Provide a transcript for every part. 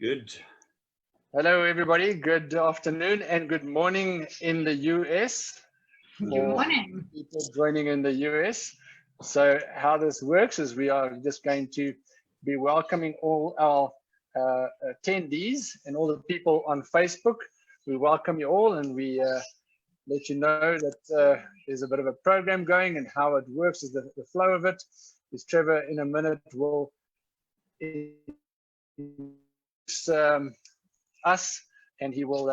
Good. Hello, everybody. Good afternoon and good morning in the US. Good morning. People joining in the US. So how this works is we are just going to be welcoming all our attendees and all the people on Facebook. We welcome you all and we let you know that there's a bit of a program going and how it works is the flow of it. Is Trevor in a minute will us, and he will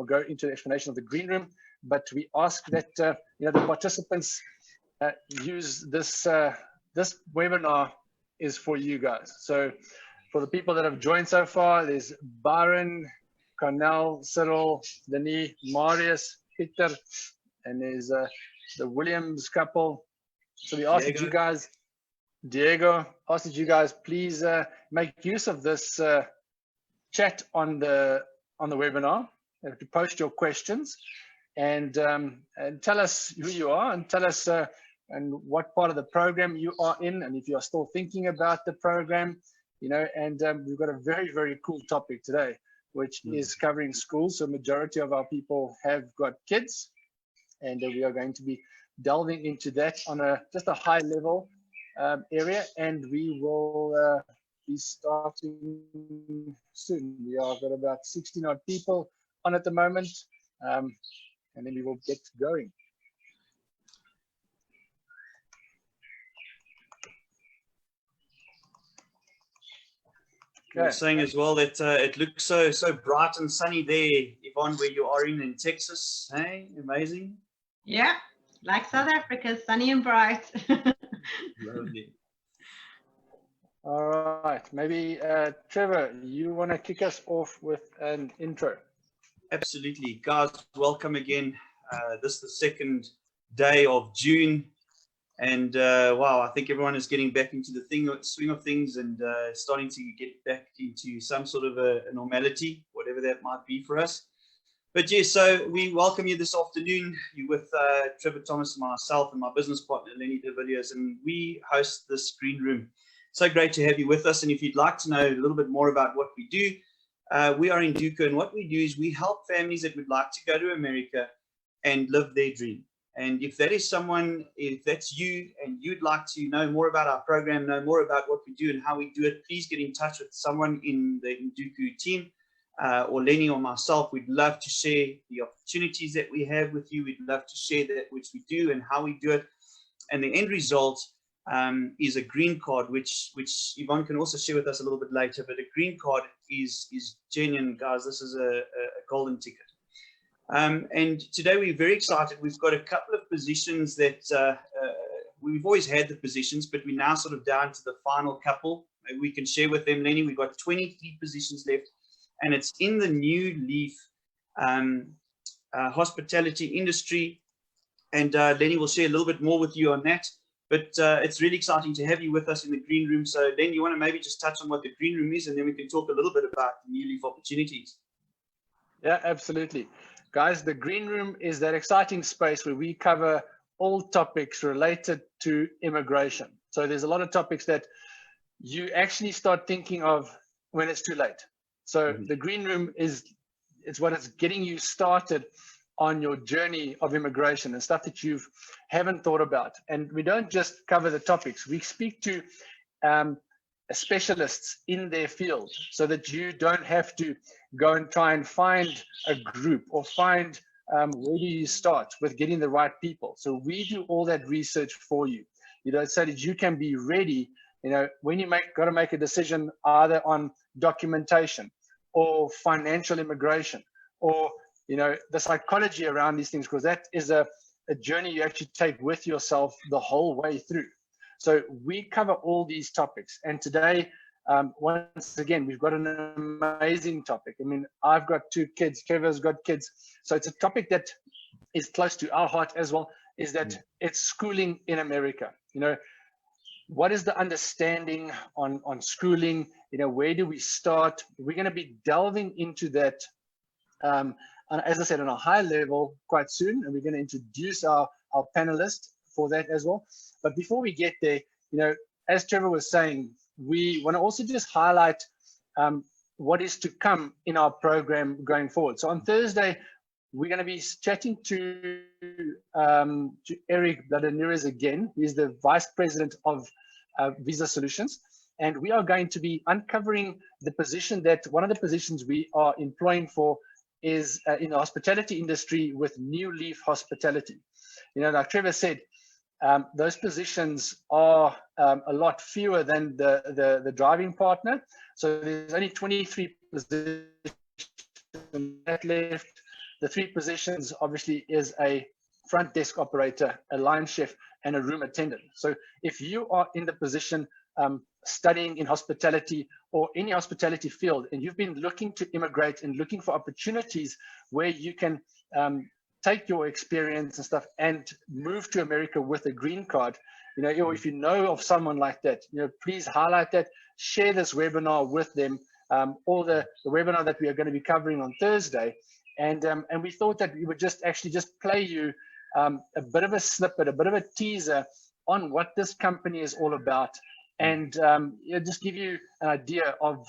go into the explanation of the green room. But we ask that the participants use this this webinar is for you guys. So for the people that have joined so far, there's Byron, Cornell, Cyril, Denis, Marius, Peter, and there's the Williams couple. So we ask that you guys, Diego, ask that you guys please make use of this chat on the webinar to post your questions and tell us who you are and tell us and what part of the program you are in and if you are still thinking about the program, and we've got a very cool topic today, which is covering schools. So majority of our people have got kids, and we are going to be delving into that on just a high level area, and we will be starting soon. We are got about 16 odd people on at the moment, and then we will get going. Okay. You're saying as well that it looks so bright and sunny there, Yvonne, where you are in Texas. Hey, amazing. Yeah, like South Africa, sunny and bright. Lovely. All right, maybe Trevor, you want to kick us off with an intro? Absolutely, guys. Welcome again. This is the second day of June, and wow, I think everyone is getting back into the swing of things and starting to get back into some sort of a normality, whatever that might be for us. But yes, so we welcome you this afternoon. You're with Trevor Thomas and myself and my business partner Yvonne Balios, and we host this green room. So great to have you with us. And if you'd like to know a little bit more about what we do, we are in Duco, and what we do is we help families that would like to go to America and live their dream. And if that is someone, if that's you and you'd like to know more about our program, know more about what we do and how we do it, please get in touch with someone in the Duco team or Lenny or myself. We'd love to share the opportunities that we have with you. We'd love to share that which we do and how we do it. And the end result is a green card, which Yvonne can also share with us a little bit later. But a green card is genuine, guys. This is a golden ticket. And today we're very excited. We've got a couple of positions that we've always had the positions, but we're now sort of down to the final couple. Maybe we can share with them, Lenny. We've got 23 positions left, and it's in the new leaf hospitality industry. And Lenny will share a little bit more with you on that. But it's really exciting to have you with us in the green room. So, Len, you want to maybe just touch on what the green room is, and then we can talk a little bit about the new leaf opportunities. Yeah, absolutely. Guys, the green room is that exciting space where we cover all topics related to immigration. So there's a lot of topics that you actually start thinking of when it's too late. So the green room it's what is getting you started on your journey of immigration and stuff that you haven't thought about. And we don't just cover the topics. We speak to specialists in their field so that you don't have to go and try and find a group or find where do you start with getting the right people. So we do all that research for you, so that you can be ready, when you got to make a decision either on documentation or financial immigration or the psychology around these things, because that is a journey you actually take with yourself the whole way through. So we cover all these topics. And today, once again, we've got an amazing topic. I mean, I've got 2 kids, Trevor's got kids. So it's a topic that is close to our heart as well, is that it's schooling in America. What is the understanding on schooling? Where do we start? We're going to be delving into that as I said, on a high level quite soon, and we're going to introduce our panelists for that as well. But before we get there, as Trevor was saying, we want to also just highlight what is to come in our program going forward. So on Thursday, we're going to be chatting to Eric Bladanures again. He's the Vice President of Visa Solutions. And we are going to be uncovering the position that one of the positions we are employing for is in the hospitality industry with New Leaf Hospitality. You know, like Trevor said, those positions are a lot fewer than the driving partner. So there's only 23 positions that left. The 3 positions obviously is a front desk operator, a line chef, and a room attendant. So if you are in the position studying in hospitality or any hospitality field, and you've been looking to immigrate and looking for opportunities where you can take your experience and stuff and move to America with a green card, you know, or if you know of someone like that, you know, please highlight that, share this webinar with them, or the webinar that we are going to be covering on Thursday. And we thought that we would just play you a bit of a snippet, a bit of a teaser on what this company is all about, and just give you an idea of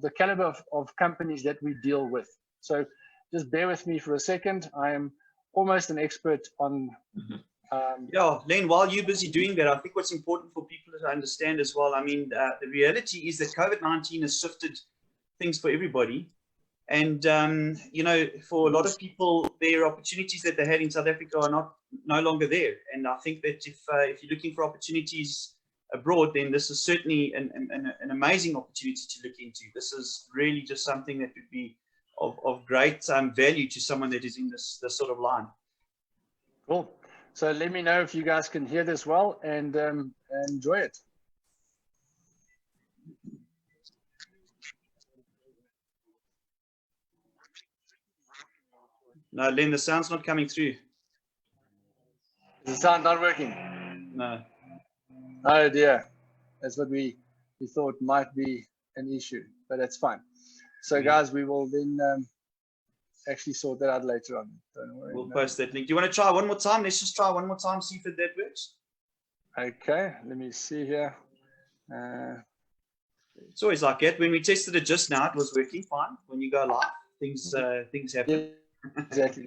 the caliber of companies that we deal with. So just bear with me for a second. I am almost an expert on. Yeah, Len, while you're busy doing that, I think what's important for people to understand as well, I mean, the reality is that COVID-19 has shifted things for everybody. And, you know, for a lot of people, their opportunities that they had in South Africa are no longer there. And I think that if you're looking for opportunities abroad, then this is certainly an amazing opportunity to look into. This is really just something that would be of great value to someone that is in this sort of line. Cool. So let me know if you guys can hear this well and enjoy it. No, Len, the sound's not coming through. Is the sound not working? No. Oh dear. That's what we thought might be an issue, but that's fine. So guys, we will then actually sort that out later on. Don't worry. We'll post that link. Do you want to try one more time? Let's just try one more time, see if that works. Okay, let me see here. It's always like that. When we tested it just now, it was working fine. When you go live, things happen. Yeah, exactly.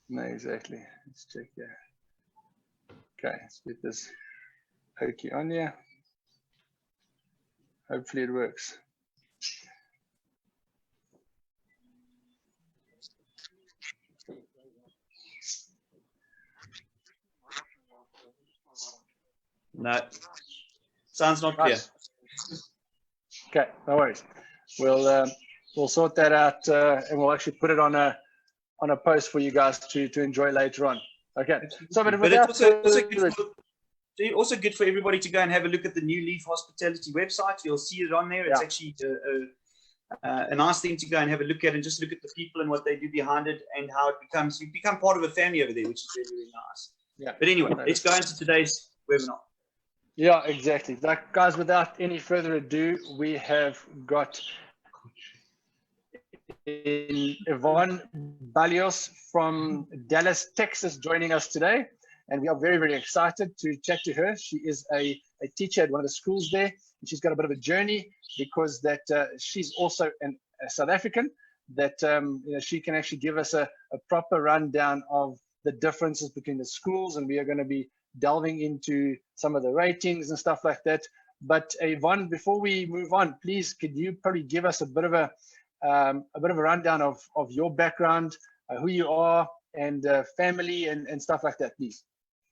No, exactly. Let's check here. Okay, let's get this pokey on here. Hopefully it works. No, sounds not clear. Okay, no worries. We'll sort that out, and we'll actually put it on a post for you guys to enjoy later on. Okay. So, but it's also good for everybody to go and have a look at the New Leaf Hospitality website. You'll see it on there. It's actually a nice thing to go and have a look at, and just look at the people and what they do behind it, and how you become part of a family over there, which is really, really nice. Yeah. But anyway, let's go into today's webinar. Yeah, exactly. Like, guys, without any further ado, we have got Yvonne Balios from Dallas, Texas, joining us today. And we are very, very excited to chat to her. She is a teacher at one of the schools there. And she's got a bit of a journey because that she's also a South African, that you know, she can actually give us a proper rundown of the differences between the schools. And we are going to be delving into some of the ratings and stuff like that. But Yvonne, before we move on, please, could you probably give us a bit of a rundown of your background, who you are, and family and stuff like that, please?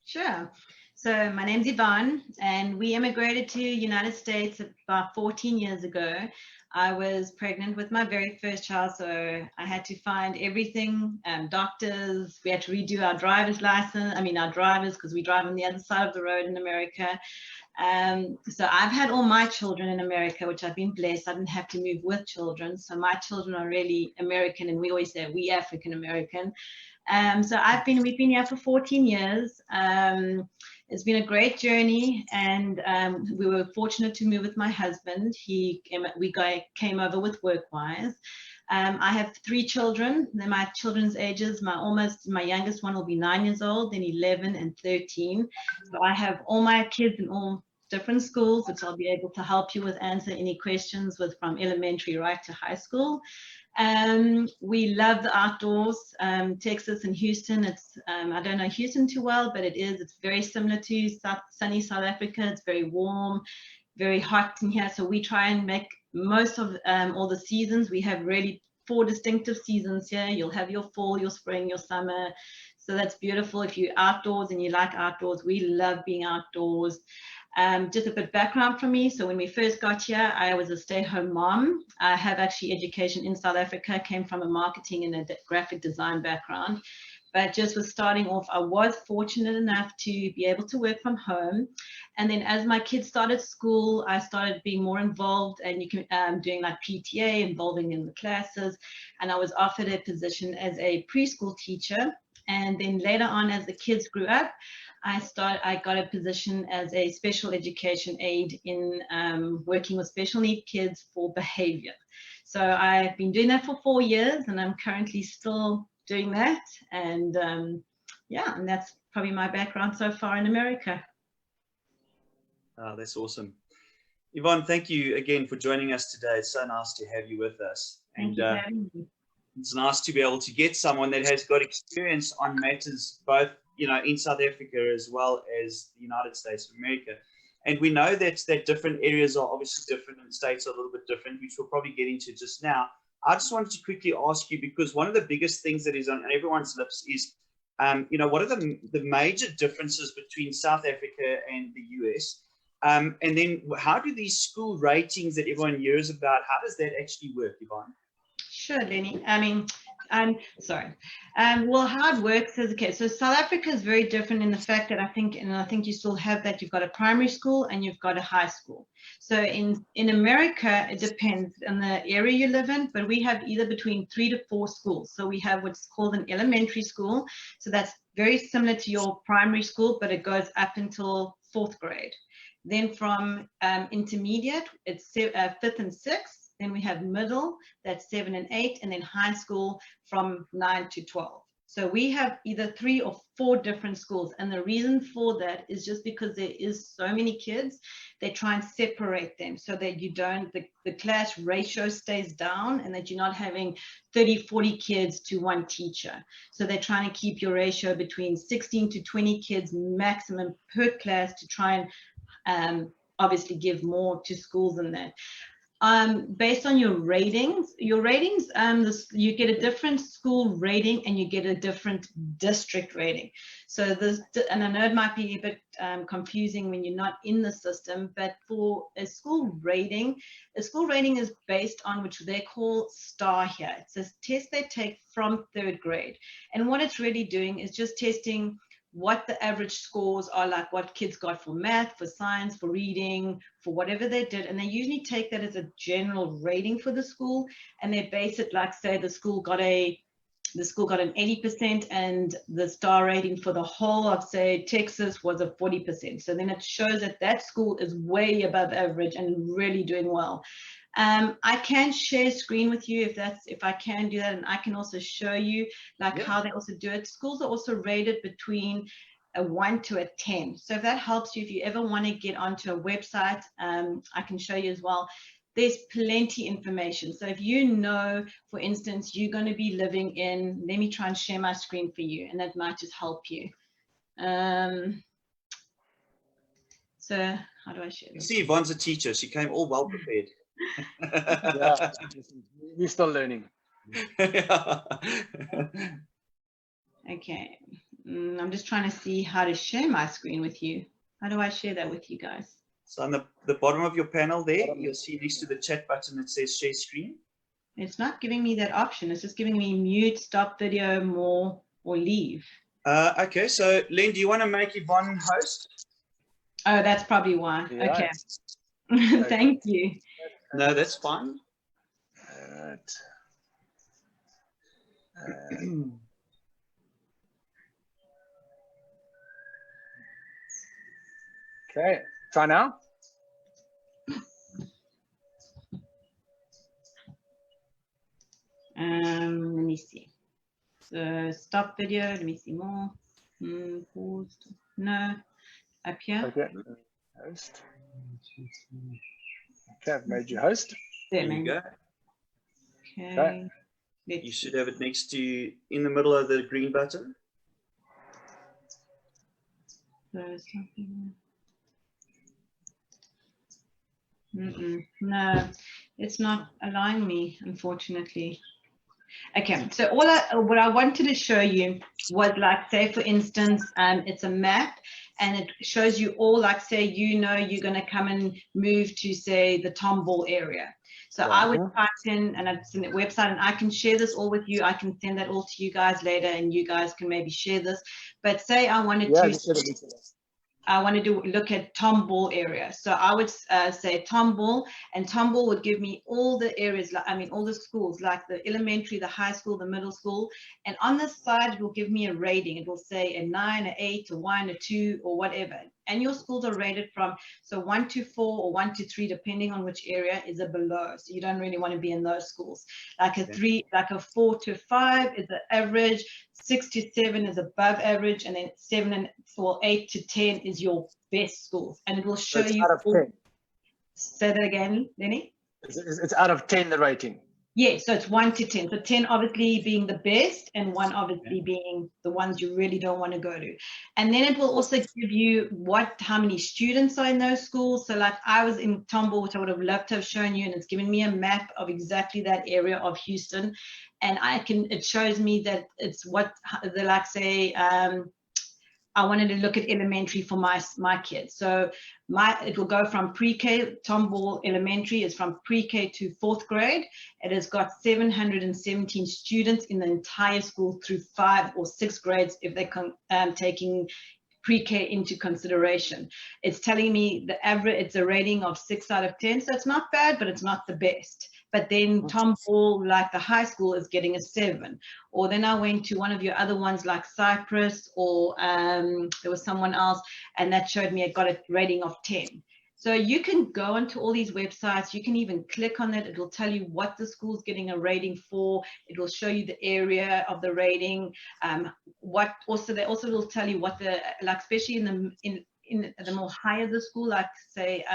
Sure. So my name's Yvonne, and we immigrated to the United States about 14 years ago. I was pregnant with my very first child, so I had to find everything, doctors. We had to redo our driver's license. I mean, our drivers, because we drive on the other side of the road in America. So I've had all my children in America, which I've been blessed. I didn't have to move with children. So my children are really American, and we always say we African American. So we've been here for 14 years. It's been a great journey, and we were fortunate to move with my husband. We came over with work-wise. I have 3 children. They're my children's ages. My youngest one will be 9 years old, then 11 and 13. So I have all my kids in all different schools, which I'll be able to help you with, answer any questions with from elementary right to high school. We love the outdoors. Texas and Houston, I don't know Houston too well, but it's very similar to sunny South Africa. It's very warm, very hot in here. So we try and make most of all the seasons. We have really 4 distinctive seasons here. You'll have your fall, your spring, your summer. So that's beautiful. If you're outdoors and you like outdoors, we love being outdoors. Just a bit background from me. So when we first got here, I was a stay-at-home mom. I have actually education in South Africa, came from a marketing and a graphic design background. But just with starting off, I was fortunate enough to be able to work from home. And then as my kids started school, I started being more involved and doing like PTA, involving in the classes. And I was offered a position as a preschool teacher. And then later on, as the kids grew up, I got a position as a special education aide in working with special needs kids for behavior. So I've been doing that for 4 years, and I'm currently still doing that. And yeah, and that's probably my background so far in America. Oh, that's awesome. Yvonne, thank you again for joining us today. It's so nice to have you with us. Thank you for having me. It's nice to be able to get someone that has got experience on matters both, in South Africa as well as the United States of America. And we know that different areas are obviously different and states are a little bit different, which we'll probably get into just now. I just wanted to quickly ask you, because one of the biggest things that is on everyone's lips is, what are the major differences between South Africa and the US? And then how do these school ratings that everyone hears about, how does that actually work, Yvonne? Sure, Lenny. I'm sorry. Well, how it works is, okay, so South Africa is very different in the fact that I think you still have that you've got a primary school and you've got a high school. So in America, it depends on the area you live in, but we have either between 3 to 4 schools. So we have what's called an elementary school. So that's very similar to your primary school, but it goes up until 4th grade. Then from intermediate, it's 5th and 6th. Then we have middle, that's 7 and 8, and then high school from 9 to 12. So we have either 3 or 4 different schools. And the reason for that is just because there is so many kids, they try and separate them so that you don't, the class ratio stays down and that you're not having 30, 40 kids to 1 teacher. So they're trying to keep your ratio between 16 to 20 kids maximum per class to try and obviously give more to schools than that. Based on your ratings, you get a different school rating and you get a different district rating. So and I know it might be a bit confusing when you're not in the system, but for a school rating is based on which they call STAR here. It's a test they take from 3rd grade. And what it's really doing is just testing what the average scores are, like what kids got for math, for science, for reading, for whatever they did. And they usually take that as a general rating for the school. And they base it like, say, the school got an 80% and the STAR rating for the whole of, say, Texas was a 40%. So then it shows that that school is way above average and really doing well. I can share screen with you if I can do that, and I can also show you how they also do it. Schools are also rated between a 1 to a 10. So if that helps you, if you ever want to get onto a website, I can show you as well. There's plenty information. So if you know, for instance, you're going to be living in, let me try and share my screen for you, and that might just help you. So how do I share this? You see, Yvonne's a teacher. She came all well prepared. Yeah, we're still learning. Okay, I'm just trying to see how to share my screen with you. How do I share that with you guys? So on the bottom of your panel there, you'll see next to the chat button that says share screen. It's not giving me that option. It's just giving me mute, stop video, more, or leave. Okay, so Len, do you want to make Yvonne host? Oh, that's probably why. Yeah. Okay. Thank you. No, that's fine. Right. Okay, try now. Let me see. So stop video. Let me see more. Pause. No. Up here. Okay. Host. Okay, I've made you host. There you go. Okay. You should have it next to you in the middle of the green button. No, it's not allowing me, unfortunately. Okay, so what I wanted to show you was, like, say for instance, it's a map and it shows you all, like, say, you know, you're going to come and move to, say, the Tomball area. So I would type in, and it's in the website, and I can share this all with you. I can send that all to you guys later, and you guys can maybe share this. But say I wanted to look at Tomball area. So I would say Tomball, and Tomball would give me all the areas, like, I mean, all the schools, like the elementary, the high school, the middle school. And on this side, it will give me a rating. It will say a 9, a 8, a 1, a 2, or whatever. And your schools are rated from, so 1 to 4 or 1 to 3, depending on which area, is a below. So you don't really want to be in those schools. Like a 3, like a 4 to 5 is the average, 6 to 7 is above average, and then 7 and 8 to 10 is your best schools. And it will show you. Out of 10. Say that again, Lenny. It's out of 10, the rating. Yeah, so it's 1 to 10. So 10 obviously being the best, and 1 obviously being the ones you really don't want to go to. And then it will also give you how many students are in those schools. So like I was in Tomball, which I would have loved to have shown you, and it's given me a map of exactly that area of Houston. And it shows me that it's what the, like, say, I wanted to look at elementary for my kids. So it will go from pre-K. Tomball Elementary is from pre-K to 4th grade. It has got 717 students in the entire school through 5 or 6 grades if they're taking pre-K into consideration. It's telling me the average, it's a rating of 6 out of 10. So it's not bad, but it's not the best. But then Tomball, like the high school, is getting a 7. Or then I went to one of your other ones like Cyprus, or there was someone else, and that showed me it got a rating of 10. So you can go onto all these websites. You can even click on it. It will tell you what the school's getting a rating for. It will show you the area of the rating. They also will tell you what the, like, especially in the more higher the school, like say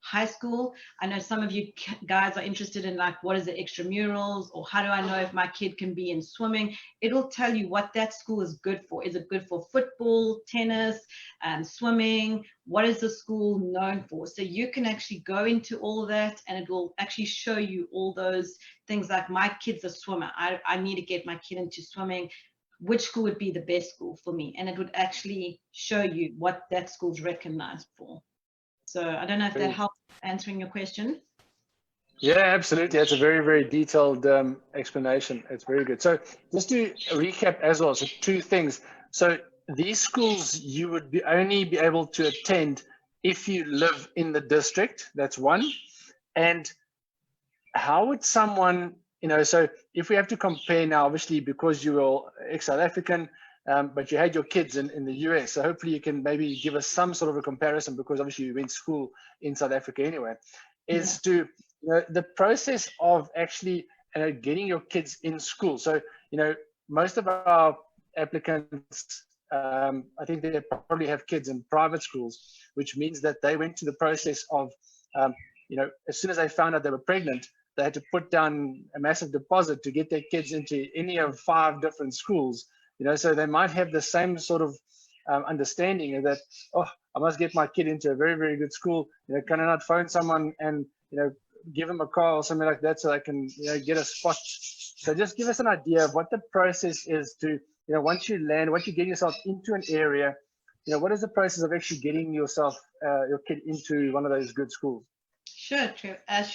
high school. I know some of you guys are interested in, like, what is the extramurals, or how do I know if my kid can be in swimming? It'll tell you what that school is good for. Is it good for football, tennis, swimming? What is the school known for? So you can actually go into all of that, and it will actually show you all those things. Like, my kid's a swimmer. I need to get my kid into swimming. Which school would be the best school for me? And it would actually show you what that school's recognized for. So I don't know if that helps answering your question. Yeah, absolutely. That's a very, very detailed explanation. It's very good. So just to recap as well, so 2 things. So these schools you would only be able to attend if you live in the district. That's 1. And how would someone, so if we have to compare now, obviously, because you are ex-South African, but you had your kids in the US, so hopefully you can maybe give us some sort of a comparison, because obviously you went to school in South Africa anyway, to the process of actually getting your kids in school. So, most of our applicants, I think they probably have kids in private schools, which means that they went to the process of, as soon as they found out they were pregnant, they had to put down a massive deposit to get their kids into any of 5 different schools. So they might have the same sort of understanding that, oh, I must get my kid into a very, very good school. Can I not phone someone and, give them a call or something like that so I can, get a spot? So just give us an idea of what the process is to, once you get yourself into an area, what is the process of actually getting your kid into one of those good schools? Sure,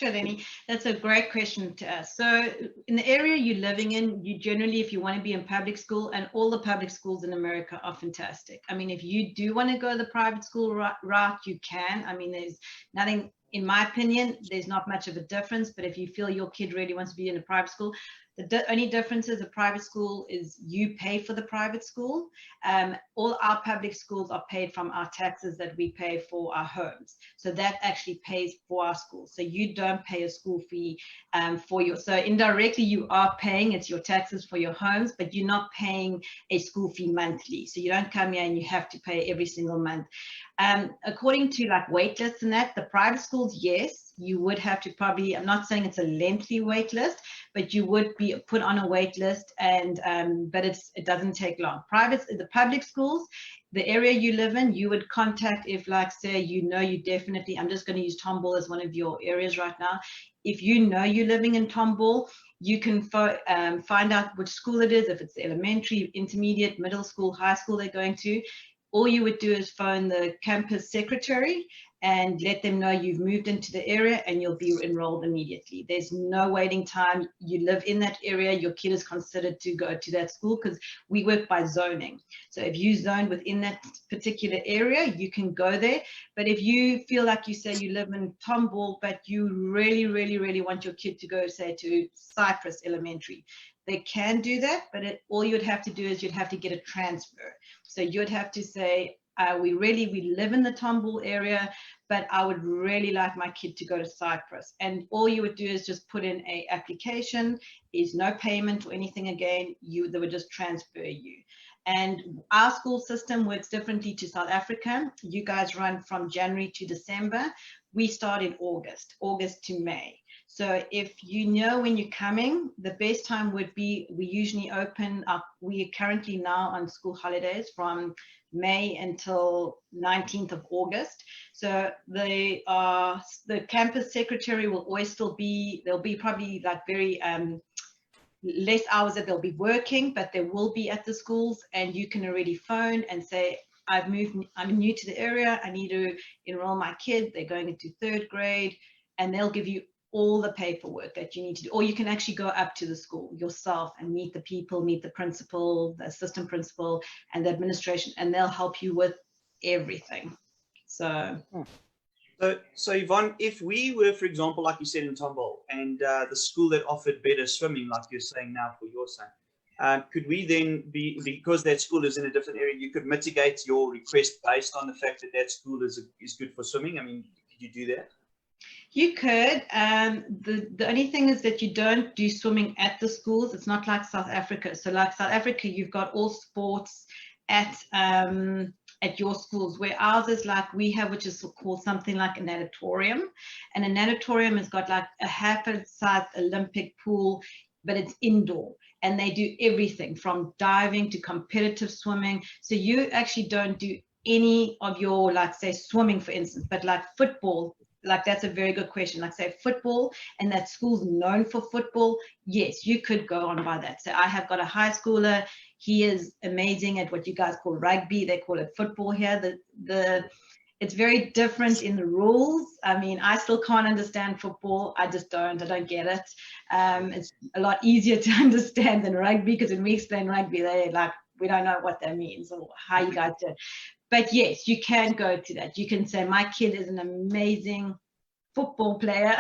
Lenny. That's a great question to ask. So in the area you're living in, you generally, if you want to be in public school, and all the public schools in America are fantastic. I mean, if you do want to go the private school route, you can. I mean, there's nothing, in my opinion, there's not much of a difference, but if you feel your kid really wants to be in a private school, the only difference is a private school is you pay for the private school. All our public schools are paid from our taxes that we pay for our homes. So that actually pays for our schools. So you don't pay a school fee so indirectly you are paying, it's your taxes for your homes, but you're not paying a school fee monthly. So you don't come here and you have to pay every single month. According to like wait lists and that, the private schools, yes, you would have to probably, I'm not saying it's a lengthy wait list, but you would be put on a wait list, and but it doesn't take long. The public schools, the area you live in, you would contact if, like, say, you definitely, I'm just going to use Tomball as one of your areas right now. If you know you're living in Tomball, you can find out which school it is, if it's elementary, intermediate, middle school, high school they're going to. All you would do is phone the campus secretary and let them know you've moved into the area, and you'll be enrolled immediately. There's no waiting time. You live in that area, your kid is considered to go to that school, because we work by zoning. So if you zone within that particular area, you can go there. But if you feel like, you say you live in Tomball, but you really, really, really want your kid to go, say, to Cypress Elementary, they can do that, but all you'd have to do is you'd have to get a transfer. So you'd have to say, we live in the Tomball area, but I would really like my kid to go to Cyprus. And all you would do is just put in a application. Is no payment or anything again. They would just transfer you. And our school system works differently to South Africa. You guys run from January to December. We start in August to May. So if you know when you're coming, the best time would be, we usually open up, we are currently now on school holidays from May until 19th of August. So the campus secretary will always still be, there'll be probably like very less hours that they'll be working, but they will be at the schools, and you can already phone and say, I'm new to the area, I need to enroll my kid, they're going into 3rd grade, and they'll give you all the paperwork that you need to do. Or you can actually go up to the school yourself and meet the people, meet the principal, the assistant principal, and the administration, and they'll help you with everything. So Yvonne, if we were, for example, like you said, in Tomball, and the school that offered better swimming, like you're saying now for your son, could we then because that school is in a different area, you could mitigate your request based on the fact that that school is good for swimming? I mean, could you do that? You could. The only thing is that you don't do swimming at the schools. It's not like South Africa. So like South Africa, you've got all sports at your schools, where ours is like, we have, which is called something like a natatorium. And a natatorium has got like a half-size Olympic pool, but it's indoor. And they do everything from diving to competitive swimming. So you actually don't do any of your, like, say, swimming, for instance, but like football. Like, that's a very good question. Like, say, football, and that school's known for football, yes, you could go on by that. So I have got a high schooler. He is amazing at what you guys call rugby. They call it football here. It's very different in the rules. I mean, I still can't understand football. I don't get it. It's a lot easier to understand than rugby, because when we explain rugby, they're like, we don't know what that means or how you guys do it. But yes, you can go to that. You can say, my kid is an amazing football player,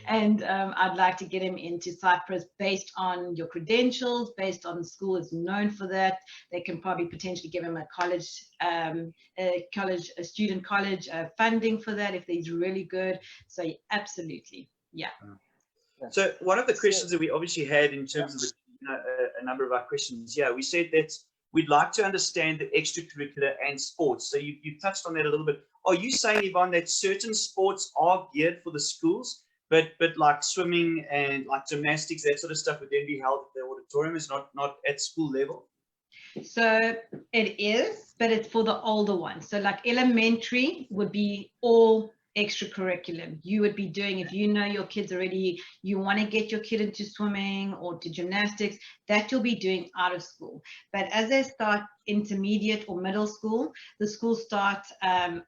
and I'd like to get him into Cyprus based on your credentials, based on the school is known for that. They can probably potentially give him a student college funding for that if he's really good. So absolutely, yeah. So one of the questions that we obviously had in terms of a number of our questions, we said that we'd like to understand the extracurricular and sports. So you touched on that a little bit. Are you saying, Yvonne, that certain sports are geared for the schools, but like swimming and like gymnastics, that sort of stuff would then be held at the auditorium, is not at school level? So it is, but it's for the older ones. So like elementary would be all extracurriculum you would be doing. If you know your kids already, you want to get your kid into swimming or to gymnastics, that you'll be doing out of school. But as they start intermediate or middle school, the schools start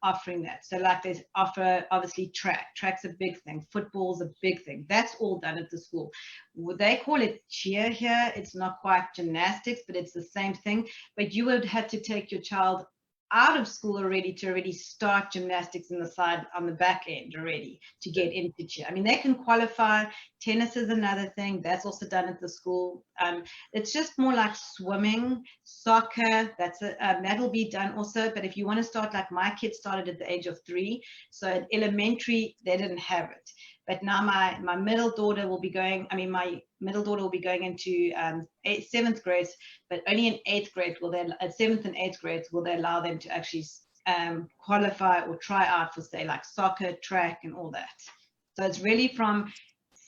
offering that. So like they offer, obviously, track's a big thing, football's a big thing, that's all done at the school. They call it cheer here. It's not quite gymnastics, but it's the same thing. But you would have to take your child out of school already to start gymnastics on the back end already to get into cheer. I mean, they can qualify. Tennis is another thing that's also done at the school. It's just more like swimming, soccer, that'll be done also. But if you want to start, like my kids started at the age of 3, so at elementary they didn't have it. But now my middle daughter will be going, my middle daughter will be going into 7th grade, but only in 8th grade 7th and 8th grades will they allow them to actually qualify or try out for, say, like soccer, track, and all that. So it's really from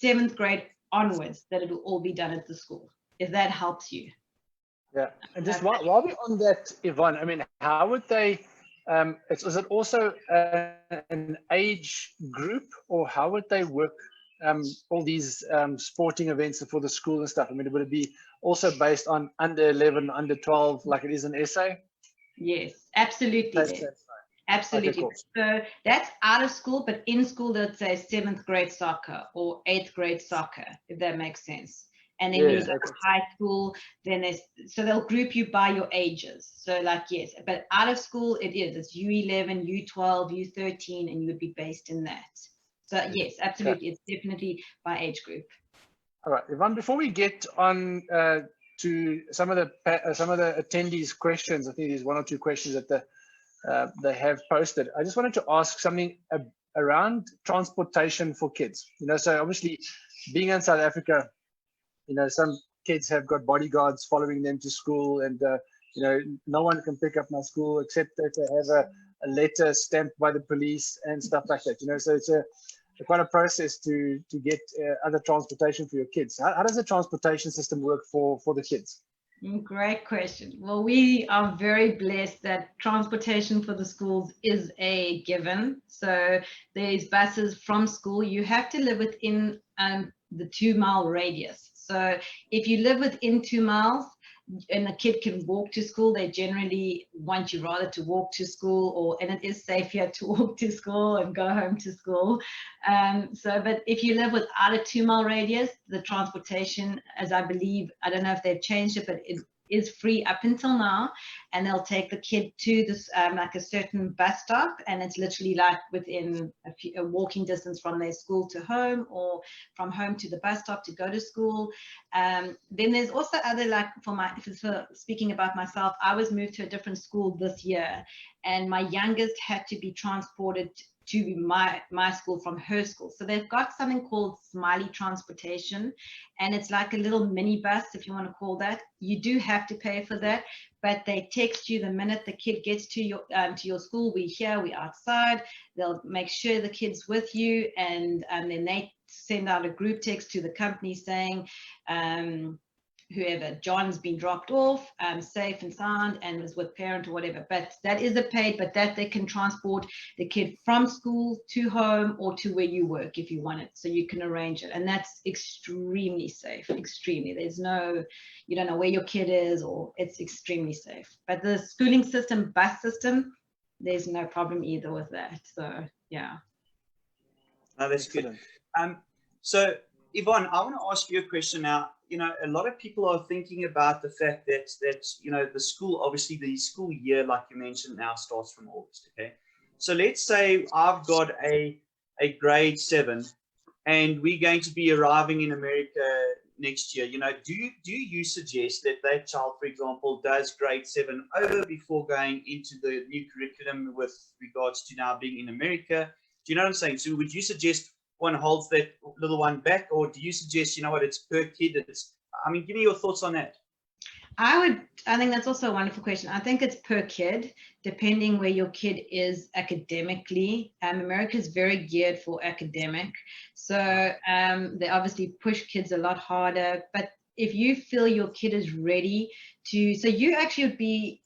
7th grade onwards that it will all be done at the school, if that helps you. Yeah, and just while we're on that, Yvonne, I mean, how would they, is it also an age group, or how would they work all these sporting events for the school and stuff? I mean, would it be also based on under 11, under 12, like it is in SA? Yes, absolutely. Absolutely. Okay, cool. So that's out of school, but in school, they'd say 7th grade soccer or 8th grade soccer, if that makes sense. And then when you go to high school, then so they'll group you by your ages. So like, yes, but out of school, it's U11, U12, U13, and you would be based in that. So yes, absolutely. Okay. It's definitely by age group. All right, Yvonne, before we get on to some of the attendees' questions, I think there's 1 or 2 questions that they have posted. I just wanted to ask something around transportation for kids. You know, so obviously being in South Africa, you know, some kids have got bodyguards following them to school, and you know, no one can pick up my school except that they have a letter stamped by the police and stuff like that. You know, so it's quite a process to get other transportation for your kids. How does the transportation system work for the kids? Great question. Well, we are very blessed that transportation for the schools is a given. So there's buses from school. You have to live within the 2-mile radius. So if you live within 2 miles and a kid can walk to school, they generally want you rather to walk to school, and it is safer to walk to school and go home to school. But if you live without a 2-mile radius, the transportation, as I believe, I don't know if they've changed it, but it is free up until now, and they'll take the kid to this like a certain bus stop, and it's literally like within a walking distance from their school to home, or from home to the bus stop to go to school. Then there's also other, like for speaking about myself, I was moved to a different school this year, and my youngest had to be transported to my school from her school. So they've got something called Smiley Transportation, and it's like a little mini bus, if you want to call that. You do have to pay for that, but they text you the minute the kid gets to your school. We're here, we're outside. They'll make sure the kid's with you, and then they send out a group text to the company saying, whoever, John's been dropped off, safe and sound, and was with parent or whatever. But that is a paid, but that they can transport the kid from school to home or to where you work if you want it. So you can arrange it, and that's extremely safe. Extremely. You don't know where your kid is, or it's extremely safe. But the schooling system, bus system, there's no problem either with that. So yeah. No, that's good. So Yvonne, I want to ask you a question now. You know, a lot of people are thinking about the fact that you know, the school year, like you mentioned, now starts from August. Okay, so let's say I've got a grade 7, and we're going to be arriving in America next year. You know, do you suggest that child, for example, does grade 7 over before going into the new curriculum with regards to now being in America? Do you know what I'm saying? So would you suggest one holds that little one back, or do you suggest, you know what, it's per kid? I mean, give me your thoughts on that. I think that's also a wonderful question. I think it's per kid, depending where your kid is academically. America is very geared for academic. So they obviously push kids a lot harder. But if you feel your kid is ready to, so you actually would be,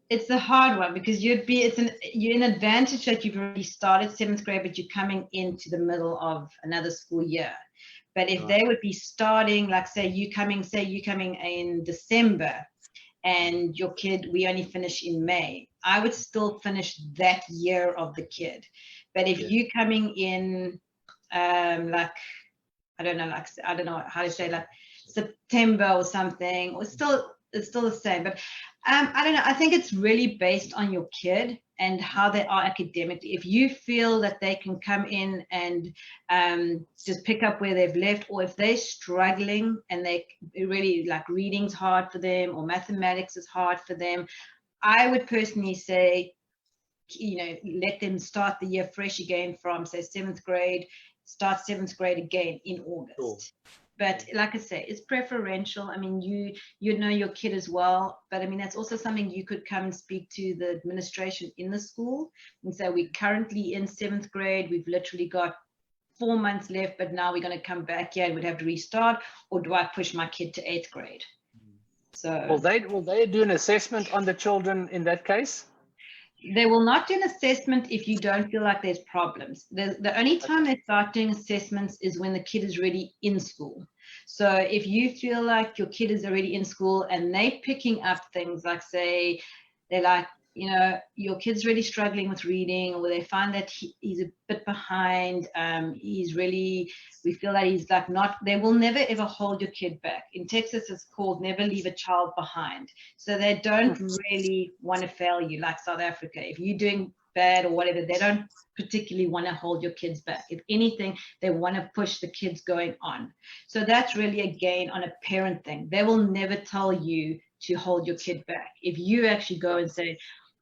it's a hard one, because you're an advantage that you've already started 7th grade, but you're coming into the middle of another school year. But if they would be starting, like say you coming in December, and your kid, we only finish in May, I would still finish that year of the kid. But if you coming in like, I don't know how to say, like September or something, or it's still the same. But I don't know. I think it's really based on your kid and how they are academically. If you feel that they can come in and just pick up where they've left, or if they're struggling and they really, like, reading's hard for them or mathematics is hard for them, I would personally say, you know, let them start the year fresh again from, say, 7th grade, start 7th grade again in August. Cool. But like I say, it's preferential. I mean, you know your kid as well, but I mean, that's also something you could come and speak to the administration in the school and say, we're currently in 7th grade. We've literally got 4 months left, but now we're going to come back here and we'd have to restart, or do I push my kid to 8th grade? So will they do an assessment on the children in that case? they will not do an assessment if you don't feel like there's problems. The only time they start doing assessments is when the kid is already in school. So if you feel like your kid is already in school and they're picking up things like, say, they're like, you know, your kid's really struggling with reading, or they find that he's a bit behind, we feel that he's like not, they will never ever hold your kid back. In Texas, it's called never leave a child behind. So they don't really want to fail you like South Africa. If you're doing bad or whatever, they don't particularly want to hold your kids back. If anything, they want to push the kids going on. So that's really, again, on a parent thing. They will never tell you to hold your kid back. If you actually go and say,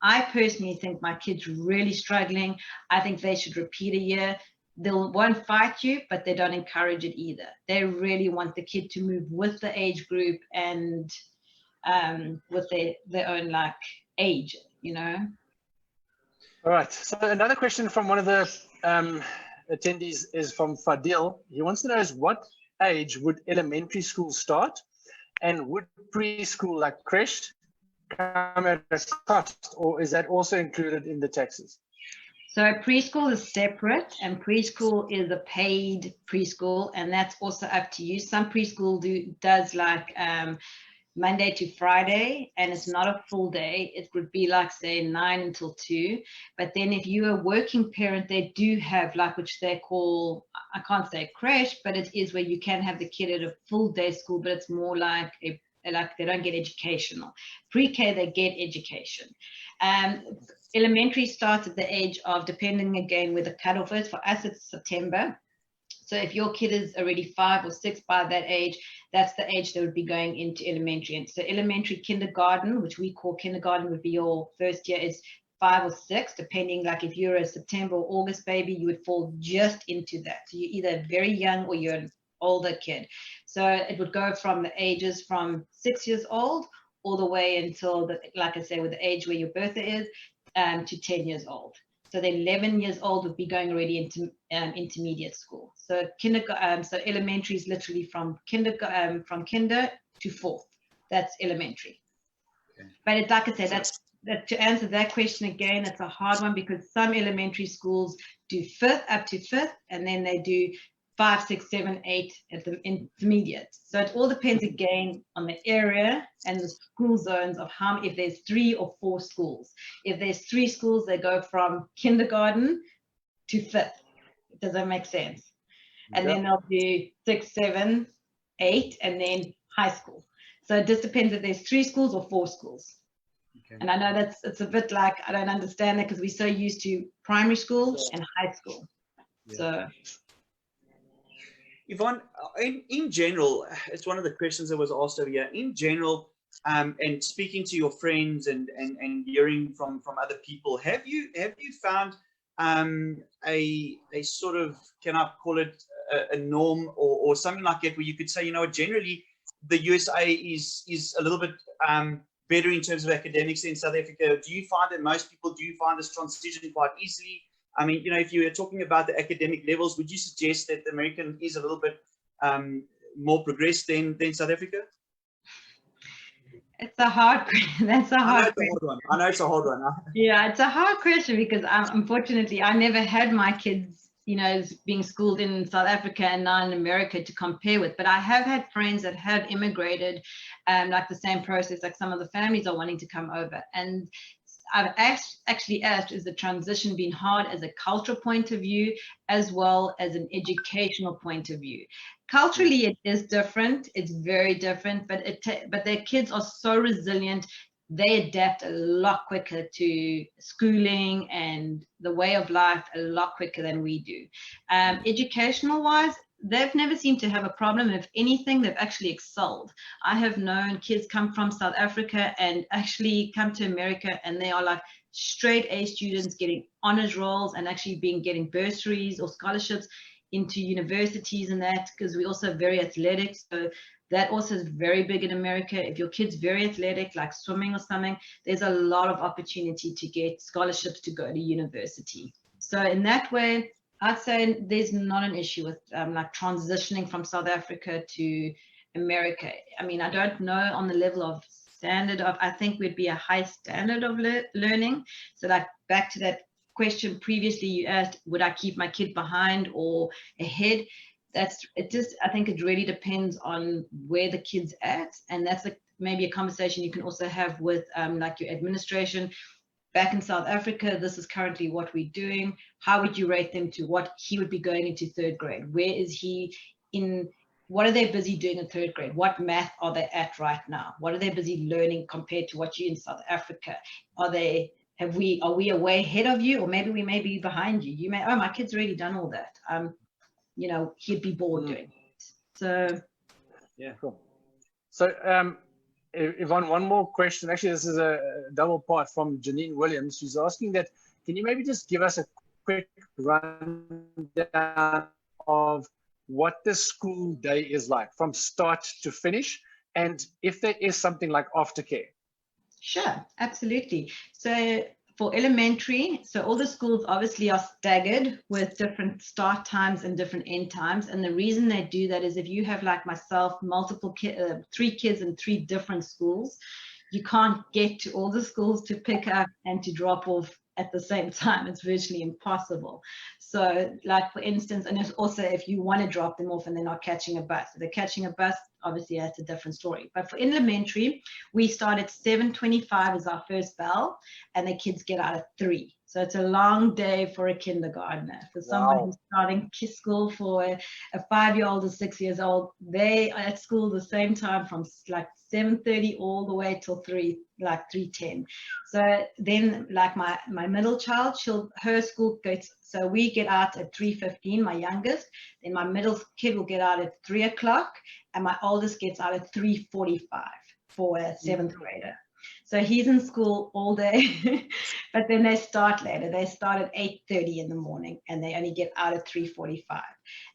I personally think my kid's really struggling, I think they should repeat a year, they won't fight you, but they don't encourage it either. They really want the kid to move with the age group and with their own like age, you know. All right. So another question from one of the attendees is from Fadil. He wants to know is what age would elementary school start, and would preschool like creche come at a cost, or is that also included in the taxes? So preschool is separate, and preschool is a paid preschool, and that's also up to you. Some preschool does like Monday to Friday, and it's not a full day. It would be like, say, 9 until 2. But then if you're a working parent, they do have like, which they call, I can't say creche, but it is where you can have the kid at a full day school, but it's more like like they don't get educational. Pre-K, they get education. Elementary starts at the age of, depending again where the cutoff is, for us it's September. So if your kid is already 5 or 6 by that age, that's the age they would be going into elementary. And so elementary kindergarten, which we call kindergarten, would be your first year, is 5 or 6, depending, like if you're a September or August baby, you would fall just into that. So you're either very young or you're an older kid. So it would go from the ages from 6 years old all the way until, like I say, with the age where your birthday is, to 10 years old. So the 11 years old would be going already into intermediate school. So so elementary is literally from kinder to 4th. That's elementary. Okay. But it's like I said, that's to answer that question again, it's a hard one, because some elementary schools do 5th up to 5th, and then they do 5, 6, 7, 8 at the intermediate. So it all depends again on the area and the school zones of how, if there's 3 or 4 schools. If there's 3 schools, they go from kindergarten to 5th. Does that make sense? And then they'll do 6, 7, 8, and then high school. So it just depends if there's 3 schools or 4 schools. Okay. And I know it's a bit like, I don't understand that, because we're so used to primary school and high school. Yeah. So. Yvonne, in general, it's one of the questions that was asked over here. In general, and speaking to your friends and hearing from other people, have you found a sort of, can I call it a norm or something like that, where you could say, you know, generally the USA is a little bit better in terms of academics than South Africa? Do you find that most people do find this transition quite easily? I mean, you know, if you were talking about the academic levels, would you suggest that the American is a little bit more progressed than South Africa? It's a hard question. That's a hard question. I know it's a hard one. Yeah, it's a hard question, because unfortunately, I never had my kids, you know, being schooled in South Africa and now in America to compare with. But I have had friends that have immigrated, like the same process, like some of the families are wanting to come over. And I've actually asked, is the transition been hard as a cultural point of view as well as an educational point of view? Culturally, it is different. It's very different, but their kids are so resilient. They adapt a lot quicker to schooling and the way of life a lot quicker than we do. Educational wise, they've never seemed to have a problem. If anything, they've actually excelled. I have known kids come from South Africa and actually come to America, and they are like straight A students getting honors rolls and actually getting bursaries or scholarships into universities and that, because we're also very athletic. So that also is very big in America. If your kid's very athletic, like swimming or something, there's a lot of opportunity to get scholarships to go to university. So in that way, I'd say there's not an issue with like transitioning from South Africa to America. I mean, I don't know on the level of standard of, I think we'd be a high standard of learning. So like back to that question previously you asked, would I keep my kid behind or ahead? I think it really depends on where the kid's at. And that's maybe a conversation you can also have with like your administration. Back in South Africa, this is currently what we're doing. How would you rate them to what he would be going into third grade? Where is he in, what are they busy doing in third grade? What math are they at right now? What are they busy learning compared to what you in South Africa? Are we way ahead of you? Or maybe we may be behind you. You may, oh, my kid's already done all that. You know, he'd be bored doing it. So, yeah, cool. So, Yvonne, one more question. Actually, this is a double part from Janine Williams. She's asking that, can you maybe just give us a quick rundown of what the school day is like from start to finish, and if there is something like aftercare? Sure, absolutely. So for elementary, so all the schools obviously are staggered with different start times and different end times. And the reason they do that is if you have, like myself, three kids in three different schools, you can't get to all the schools to pick up and to drop off at the same time. It's virtually impossible. So like for instance, and it's also if you want to drop them off and they're not catching a bus, if they're catching a bus, obviously that's a different story. But for elementary, we start at 7:25 is our first bell, and the kids get out at 3. So it's a long day for a kindergartner. For someone who's starting school for a 5-year-old or 6 years old, they are at school the same time from like 7:30 all the way till 3:10. So then like my middle child, her school goes, so we get out at 3:15, my youngest, then my middle kid will get out at 3 o'clock, and my oldest gets out at 3:45 for a 7th grader. So he's in school all day, but then they start later. They start at 8:30 in the morning, and they only get out at 3:45.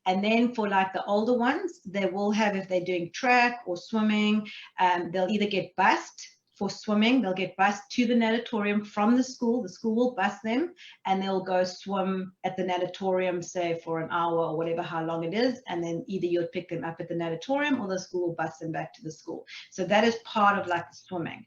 And then for like the older ones, they will have, if they're doing track or swimming, they'll either get bused. For swimming, they'll get bused to the natatorium from the school. The school will bus them, and they'll go swim at the natatorium, say for an hour or whatever, how long it is. And then either you'll pick them up at the natatorium or the school will bus them back to the school. So that is part of like the swimming.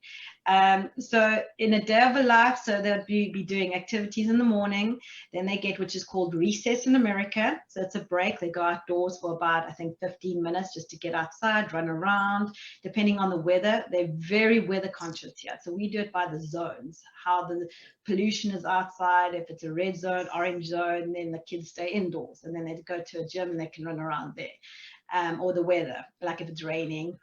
So in a day of a life, so they'll be doing activities in the morning. Then they get, which is called recess in America. So it's a break. They go outdoors for about, I think, 15 minutes just to get outside, run around, depending on the weather. They're very weather conscious here. So we do it by the zones, how the pollution is outside. If it's a red zone, orange zone, then the kids stay indoors, and then they go to a gym and they can run around there. Or the weather, like if it's raining.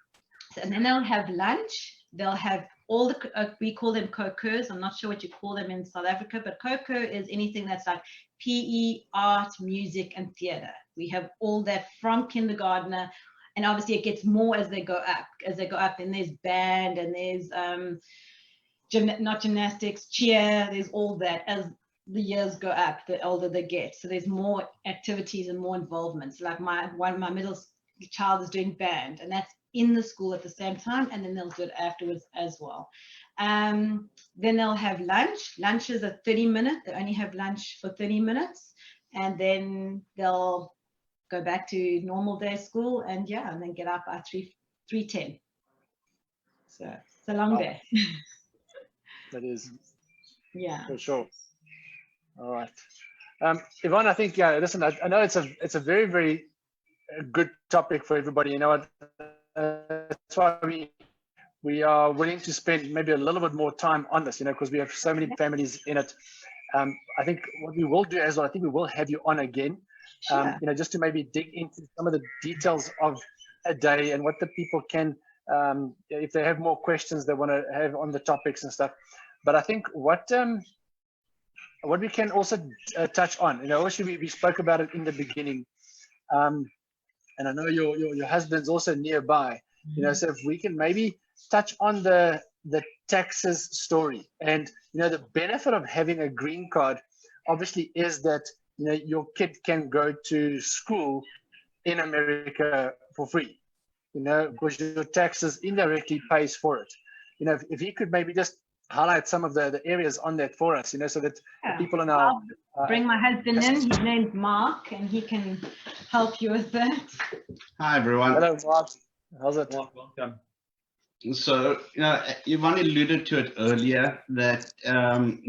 And then they'll have lunch. They'll have all the, we call them COCOs. I'm not sure what you call them in South Africa, but COCO is anything that's like PE, art, music, and theater. We have all that from kindergartner. And obviously it gets more as they go up. As they go up, and there's band, and there's not gymnastics, cheer, there's all that. As the years go up, the older they get. So there's more activities and more involvements. Like my middle child is doing band, and that's in the school at the same time, and then they'll do it afterwards as well. Then they'll have lunch. Lunch is a 30-minute. They only have lunch for 30 minutes, and then they'll go back to normal day school, and then get up by 3:10. So it's a long day. That is, yeah, for sure. All right, Yvonne, I think listen, I know it's a very, very good topic for everybody. You know what? That's why we are willing to spend maybe a little bit more time on this, because we have so many families in it. I think what we will do as well, I think we will have you on again, sure. Just to maybe dig into some of the details of a day and what the people can, if they have more questions they want to have on the topics and stuff. But I think what we can also touch on, obviously we spoke about it in the beginning. And I know your husband's also nearby, so if we can maybe touch on the taxes story. And, the benefit of having a green card obviously is that your kid can go to school in America for free, because your taxes indirectly pays for it. If he could maybe just highlight some of the areas on that for us, so that the people in our... I'll bring my husband in. His name's Mark, and he can help you with that. Hi, everyone. Hello, Mark. How's it? Mark, welcome. So, Yvonne alluded to it earlier that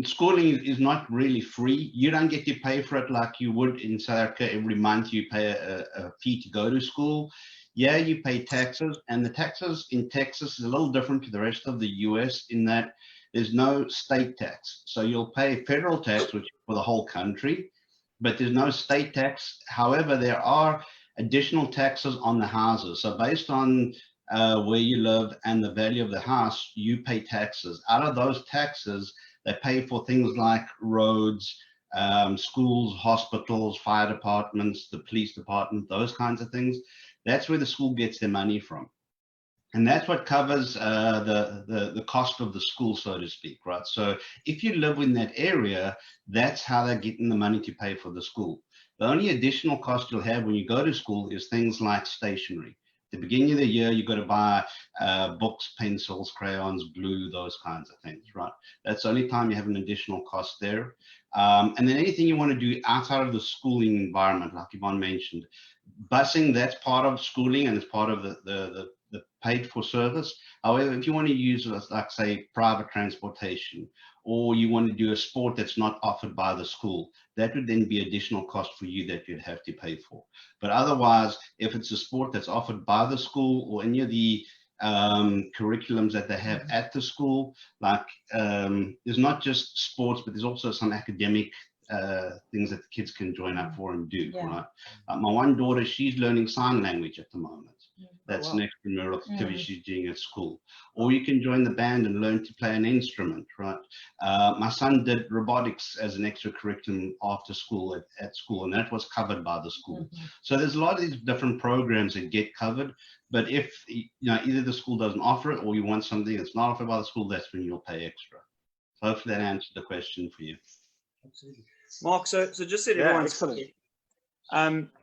schooling is not really free. You don't get to pay for it like you would in South Africa. Every month you pay a fee to go to school. Yeah, you pay taxes, and the taxes in Texas is a little different to the rest of the US in that there's no state tax. So you'll pay federal tax, which is for the whole country, but there's no state tax. However, there are additional taxes on the houses. So based on where you live and the value of the house, you pay taxes. Out of those taxes, they pay for things like roads, schools, hospitals, fire departments, the police department, those kinds of things. That's where the school gets their money from. And that's what covers the cost of the school, so to speak, right? So if you live in that area, that's how they're getting the money to pay for the school. The only additional cost you'll have when you go to school is things like stationery. At the beginning of the year, you've got to buy books, pencils, crayons, glue, those kinds of things, right? That's the only time you have an additional cost there. And then anything you want to do outside of the schooling environment, like Yvonne mentioned, busing, that's part of schooling and it's part of the paid for service. However, if you want to use, like say, private transportation, or you want to do a sport that's not offered by the school, that would then be additional cost for you that you'd have to pay for. But otherwise, if it's a sport that's offered by the school or any of the curriculums that they have at the school, like there's not just sports, but there's also some academic things that the kids can join up for and do, right? My one daughter, she's learning sign language at the moment. That's an extramural activity she's doing at school. Or you can join the band and learn to play an instrument, right? My son did robotics as an extra curriculum after school at school, and that was covered by the school. So there's a lot of these different programs that get covered, but if either the school doesn't offer it or you want something that's not offered by the school, that's when you'll pay extra. So hopefully that answered the question for you. Absolutely. Mark, so just so everyone's clear,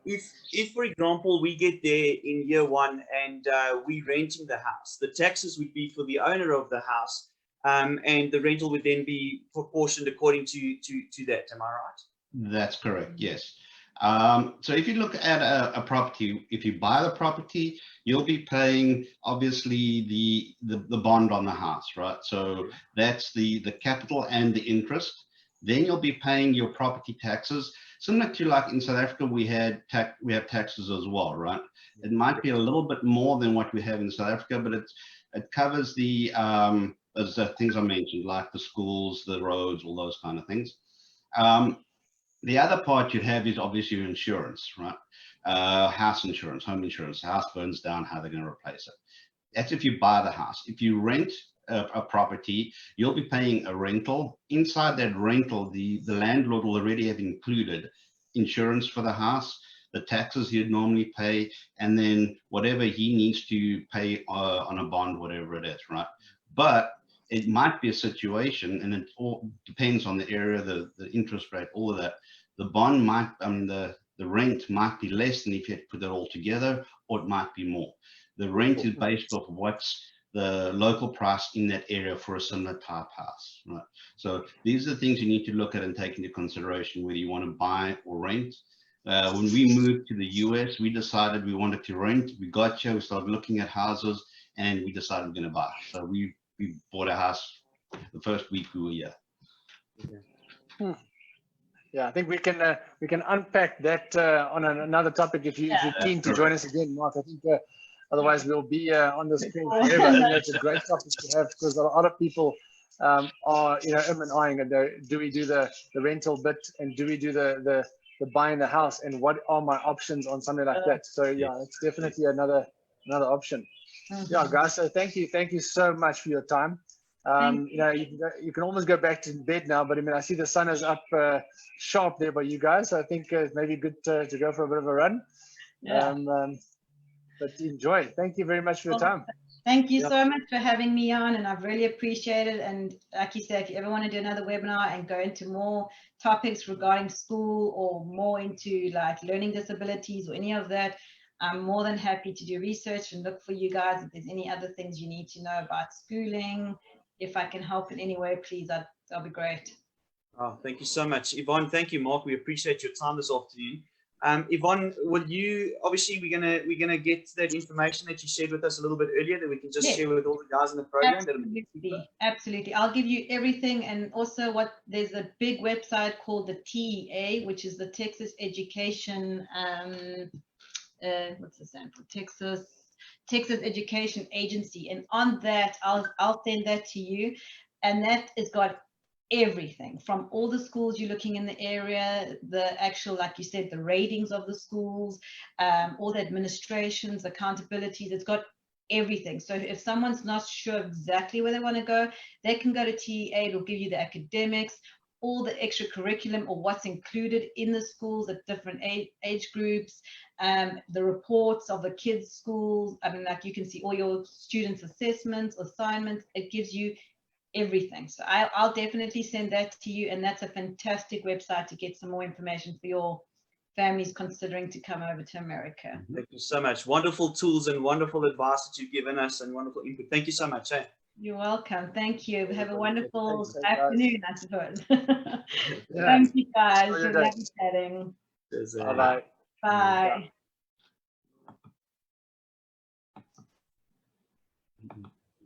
if for example we get there in year one and we renting the house, the taxes would be for the owner of the house, and the rental would then be proportioned according to that. Am I right? That's correct. Yes. So if you look at a property, if you buy the property, you'll be paying obviously the bond on the house, right? So that's the capital and the interest. Then you'll be paying your property taxes, similar to like in South Africa, we have taxes as well, right? It might be a little bit more than what we have in South Africa, but it covers the things I mentioned, like the schools, the roads, all those kind of things. The other part you have is obviously your insurance, right? House insurance, home insurance. The house burns down, how they're going to replace it. That's if you buy the house. If you rent a property, you'll be paying a rental. Inside that rental, the landlord will already have included insurance for the house, the taxes he'd normally pay, and then whatever he needs to pay on a bond, whatever it is, right? But it might be a situation, and it all depends on the area, the interest rate, all of that. The bond might, the rent might be less than if you had to put it all together, or it might be more. The rent is based off of what's the local price in that area for a similar type house, right? So these are the things you need to look at and take into consideration whether you want to buy or rent. When we moved to the US, we decided we wanted to rent. We got here, we started looking at houses, and we decided we're going to buy. So we bought a house the first week we were here. Yeah, I think we can unpack that on another topic if you're keen to join us again, Mark. I think otherwise we'll be on the screen forever. I think that's a great topic to have because a lot of people are and eyeing and do we do the rental bit and do we do the buying the house and what are my options on something like that. So yeah, it's definitely another option. Yeah, guys. So thank you so much for your time. You can almost go back to bed now, but I mean, I see the sun is up sharp there by you guys. So I think it's maybe good to go for a bit of a run. But enjoy. Thank you very much for your time. Thank you Yep. so much for having me on, and I've really appreciated it. And like you said, if you ever want to do another webinar and go into more topics regarding school or more into like learning disabilities or any of that, I'm more than happy to do research and look for you guys. If there's any other things you need to know about schooling, if I can help in any way, please, that'll be great. Oh, thank you so much, Yvonne. Thank you, Mark. We appreciate your time this afternoon. Yvonne, will you, obviously we're gonna get that information that you shared with us a little bit earlier that we can just Yes. share with all the guys in the program. Absolutely, absolutely. I'll give you everything, and also there's a big website called the TEA, which is the Texas Education, what's the stand for? Texas Education Agency, and on that, I'll send that to you, and that has got everything from all the schools you're looking in the area, the actual, like you said, the ratings of the schools, all the administrations, accountabilities. It's got everything. So if someone's not sure exactly where they want to go, they can go to TEA. It'll give you the academics, all the extracurriculum or what's included in the schools at different age groups, the reports of the kids' schools. I mean, like you can see all your students' assessments, assignments. It gives you everything. So I'll definitely send that to you, and that's a fantastic website to get some more information for your families considering to come over to America. Thank you so much. Wonderful tools and wonderful advice that you've given us, and wonderful input. Thank you so much. Eh? You're welcome. Thank you. Have a wonderful Thanks, guys. afternoon, I suppose. Yeah. Thank you, guys. Enjoy your You're day. lovely chatting. Cheers, Bye-bye. Bye.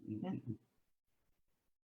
Mhm.